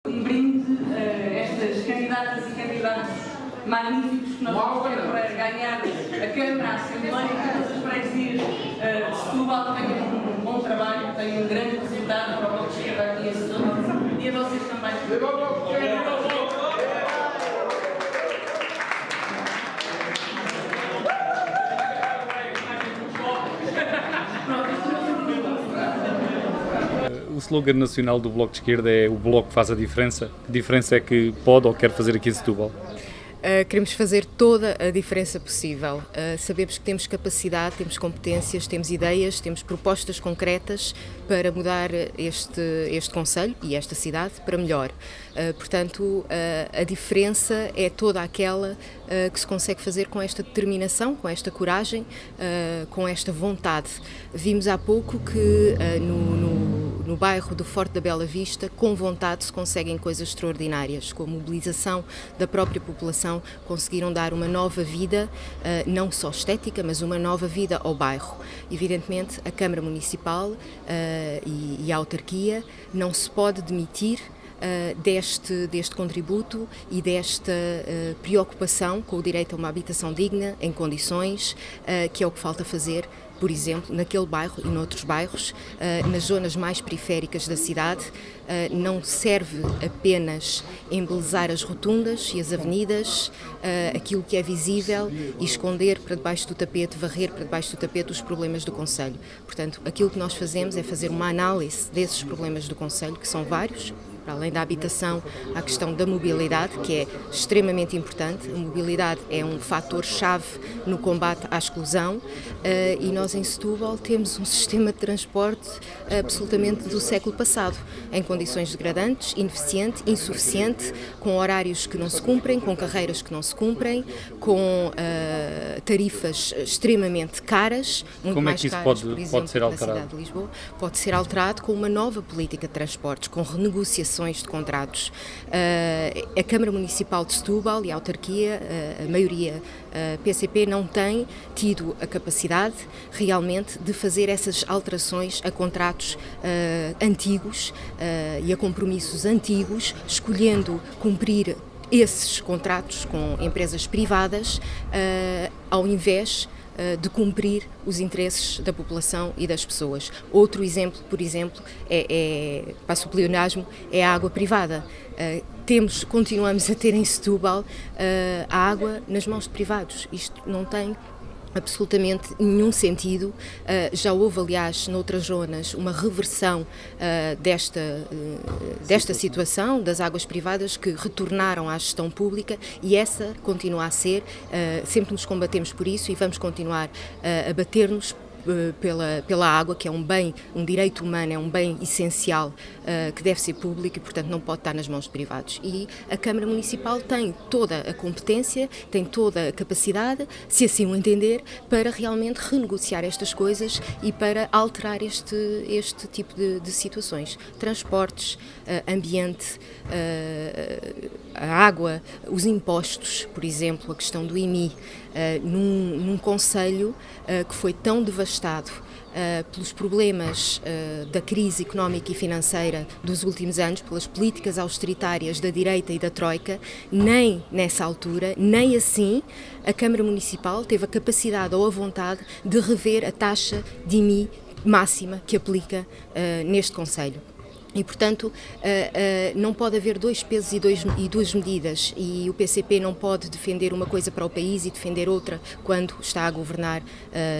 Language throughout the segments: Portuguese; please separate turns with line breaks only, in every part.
Um brinde a estas candidatas e candidatos magníficos que nós vamos ter para ganhar a Câmara, a Assembleia e todas as freguesias de Setúbal. Tenham um bom trabalho, tenham um grande resultado para o Bloco de Esquerda aqui em Setúbal e a vocês também.
O slogan nacional do Bloco de Esquerda é "O Bloco faz a diferença". Que diferença é que pode ou quer fazer aqui em Setúbal?
Queremos fazer toda a diferença possível. Sabemos que temos capacidade, temos competências, temos ideias, temos propostas concretas para mudar este concelho e esta cidade para melhor. Portanto, a diferença é toda aquela que se consegue fazer com esta determinação, com esta coragem, com esta vontade. Vimos há pouco que no bairro do Forte da Bela Vista, com vontade se conseguem coisas extraordinárias, com a mobilização da própria população, conseguiram dar uma nova vida, não só estética, mas uma nova vida ao bairro. Evidentemente, a Câmara Municipal e a autarquia não se pode demitir deste contributo e desta preocupação com o direito a uma habitação digna, em condições, que é o que falta fazer, por exemplo, naquele bairro e noutros bairros, nas zonas mais periféricas da cidade. Não serve apenas embelezar as rotundas e as avenidas, aquilo que é visível, e esconder para debaixo do tapete, varrer para debaixo do tapete os problemas do concelho. Portanto, aquilo que nós fazemos é fazer uma análise desses problemas do concelho, que são vários. Para além da habitação, a questão da mobilidade, que é extremamente importante. A mobilidade é um fator-chave no combate à exclusão, e nós em Setúbal temos um sistema de transporte absolutamente do século passado, em condições degradantes, ineficiente, insuficiente, com horários que não se cumprem, com carreiras que não se cumprem, com tarifas extremamente caras, muito
Como é
mais
que isso
caras,
pode
por exemplo,
ser
na
alterado?
cidade de Lisboa. Pode ser alterado com uma nova política de transportes, com renegociações de contratos. A Câmara Municipal de Setúbal e a autarquia, a maioria PCP, não tem tido a capacidade realmente de fazer essas alterações a contratos antigos e a compromissos antigos, escolhendo cumprir esses contratos com empresas privadas, ao invés de cumprir os interesses da população e das pessoas. Outro exemplo, por exemplo, passo o pleonasmo, é a água privada. Continuamos a ter em Setúbal a água nas mãos de privados. Isto não tem absolutamente nenhum sentido. Já houve, aliás, noutras zonas, uma reversão desta situação das águas privadas, que retornaram à gestão pública, e essa continua a ser. Sempre nos combatemos por isso e vamos continuar a bater-nos pela água, que é um bem, um direito humano, é um bem essencial, que deve ser público e, portanto, não pode estar nas mãos de privados. E a Câmara Municipal tem toda a competência, tem toda a capacidade, se assim o entender, para realmente renegociar estas coisas e para alterar este tipo de situações. Transportes, ambiente, a água, os impostos, por exemplo, a questão do IMI, num concelho que foi tão devastado pelos problemas da crise económica e financeira dos últimos anos, pelas políticas austeritárias da direita e da Troika. Nem nessa altura, nem assim, a Câmara Municipal teve a capacidade ou a vontade de rever a taxa de IMI máxima que aplica neste concelho. E, portanto, não pode haver dois pesos e duas medidas, e o PCP não pode defender uma coisa para o país e defender outra quando está a governar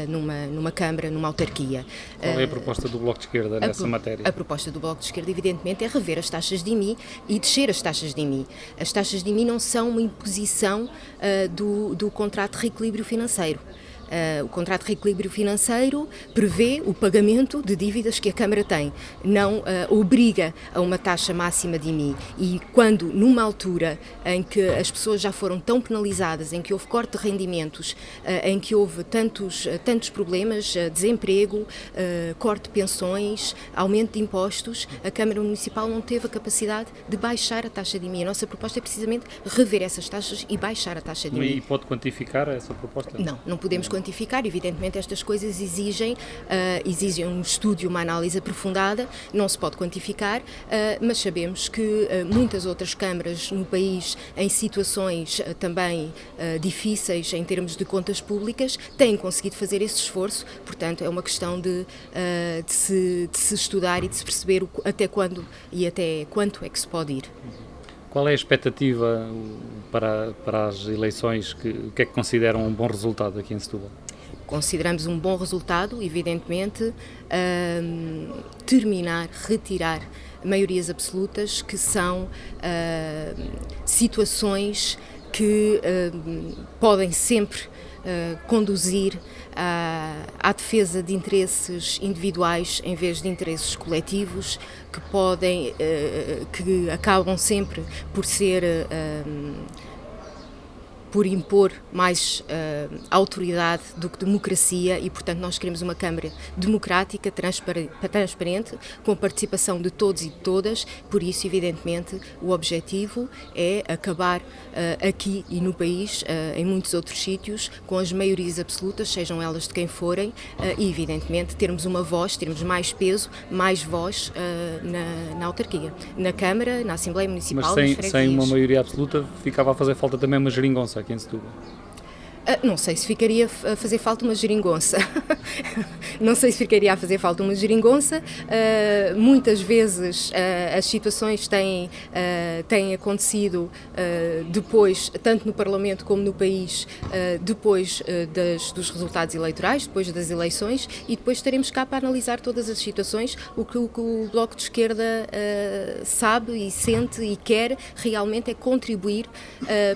numa Câmara, numa autarquia.
Qual é a proposta do Bloco de Esquerda nessa matéria?
A proposta do Bloco de Esquerda, evidentemente, é rever as taxas de IMI e descer as taxas de IMI. As taxas de IMI não são uma imposição do contrato de reequilíbrio financeiro. O contrato de reequilíbrio financeiro prevê o pagamento de dívidas que a Câmara tem, não obriga a uma taxa máxima de IMI. E quando, numa altura em que as pessoas já foram tão penalizadas, em que houve corte de rendimentos, em que houve tantos problemas, desemprego, corte de pensões, aumento de impostos, a Câmara Municipal não teve a capacidade de baixar a taxa de IMI. A nossa proposta é precisamente rever essas taxas e baixar a taxa de IMI.
E pode quantificar essa proposta?
Não podemos quantificar. quantificar. Evidentemente estas coisas exigem um estudo e uma análise aprofundada, não se pode quantificar, mas sabemos que muitas outras câmaras no país, em situações também difíceis em termos de contas públicas, têm conseguido fazer esse esforço. Portanto, é uma questão de se estudar e de se perceber até quando e até quanto é que se pode ir.
Qual é a expectativa para as eleições? O que é que consideram um bom resultado aqui em Setúbal?
Consideramos um bom resultado, evidentemente, retirar maiorias absolutas, que são situações que podem sempre conduzir à defesa de interesses individuais em vez de interesses coletivos, que acabam sempre por impor mais autoridade do que democracia e, portanto, nós queremos uma Câmara democrática, transparente, com a participação de todos e de todas. Por isso, evidentemente, o objetivo é acabar aqui e no país, em muitos outros sítios, com as maiorias absolutas, sejam elas de quem forem, e, evidentemente, termos uma voz, termos mais peso, mais voz na autarquia, na Câmara, na Assembleia Municipal.
Mas sem uma maioria absoluta ficava a fazer falta também uma geringonça aqui em Setúbal.
Não sei se ficaria a fazer falta uma geringonça. Não sei se ficaria a fazer falta uma geringonça. Muitas vezes as situações têm acontecido depois, tanto no Parlamento como no país, depois dos resultados eleitorais, depois das eleições, e depois estaremos cá para analisar todas as situações. O que o Bloco de Esquerda sabe e sente e quer realmente é contribuir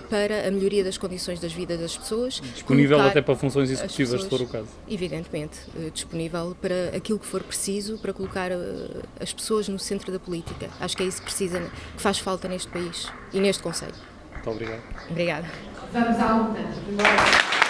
para a melhoria das condições das vidas das pessoas.
Disponível até para funções executivas, se for o caso.
Evidentemente, disponível para aquilo que for preciso, para colocar as pessoas no centro da política. Acho que é isso que faz falta neste país e neste Conselho.
Muito obrigado.
Obrigada.
Vamos à luta.